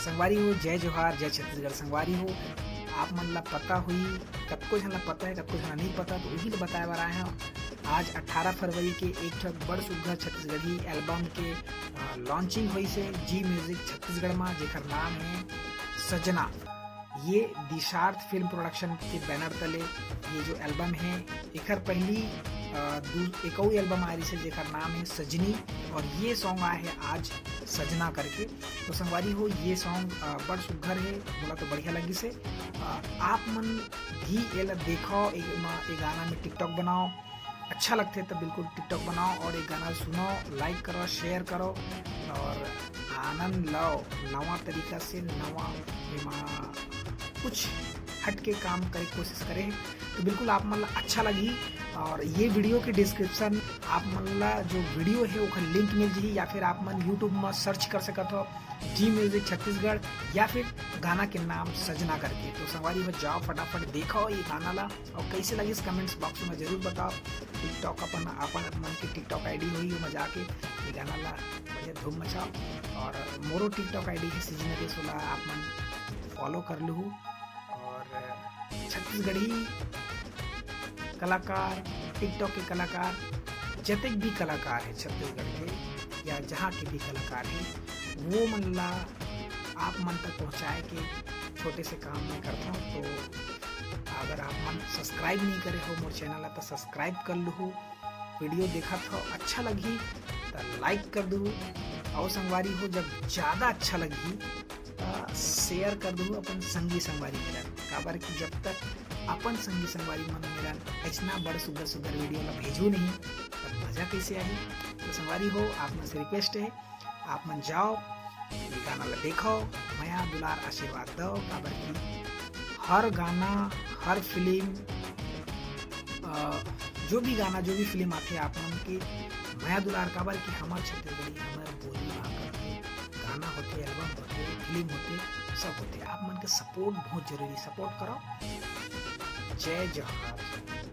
संगवारी हो जय जोहार जय छत्तीसगढ़। संगवारी हो आप मन ला पता हुई, कतको झन ला पता है कतको झन नहीं पता, तो वही बताए बर आए हैं। आज 18 फरवरी के एक ठो बड़ सुघर छत्तीसगढ़ी एल्बम के लॉन्चिंग हुई से जी म्यूजिक छत्तीसगढ़ में, जेकर नाम है सजना। ये दिशार्थ फिल्म प्रोडक्शन के बैनर तले ये जो एल्बम है, एकर पहली एक और एल्बम आ रही है जेकर नाम है सजनी, और ये सॉन्ग आया है आज सजना करके। तो संगवारी हो ये सॉन्ग बड़ सुघर है, बोला तो बढ़िया लगी से। आप मन भी ये देखो, एक गाना में टिकटॉक बनाओ, अच्छा लगते तो बिल्कुल टिकटॉक बनाओ और एक गाना सुनो, लाइक करो, शेयर करो और आनंद लो। नवा तरीका से नवा कुछ हट के काम करे कोशिश करें तो बिल्कुल आप मन अच्छा लगी। और ये वीडियो के डिस्क्रिप्शन आप मन जो वीडियो है वो लिंक मिल जाए, या फिर आप मन यूट्यूब में सर्च कर सकते हो जी म्यूजिक छत्तीसगढ़, या फिर गाना के नाम सजना करके। तो संगवारी हो जाओ फटाफट देखो ये गाना ला, और कैसे लगी इस कमेंट्स बॉक्स में जरूर बताओ। टिकटॉक अपन मन की टिकटॉक आईडी हुई में जाके ये गाना ला बढ़िया धूम मचाओ। और मोरो टिकटॉक आईडी है सीजनरी 16, आप मन फॉलो कर लूँ। और छत्तीसगढ़ी कलाकार, टिकटॉक के कलाकार, जतक भी कलाकार है छत्तीसगढ़ के या जहाँ के भी कलाकार हैं, वो मन ला आप मन तक पहुँचाए के छोटे से काम में करता हूँ। तो अगर आप मन सब्सक्राइब नहीं करे हो मोर चैनल ला तो सब्सक्राइब कर लूँ, वीडियो देखा था अच्छा लगी तो लाइक कर दूँ, और संगवारी हो जब ज़्यादा अच्छा लगी तो शेयर कर दूँ अपन संगी संगवारी मिलन। काबर कि जब तक अपन संगी संगवारी मन मिलन ऐसा बड़ सुगर सुगर वीडियो ला भेजू नहीं तब मजा कैसे आई। तो संगवारी हो आप मन से रिक्वेस्ट है, आप मन जाओ ये गाना ला देखो, माया दुलार आशीर्वाद दो। काबर कि हर गाना, हर फिल्म, जो भी गाना जो भी फिल्म आते आप मन के माया दुलार, काबर कि हमार छत्तीसगढ़ी हमार बोली भाषा गाना होते, एल्बम होते, फिल्म होते, सब होते। आप मन के सपोर्ट बहुत जरूरी, सपोर्ट करो। जय जोहार।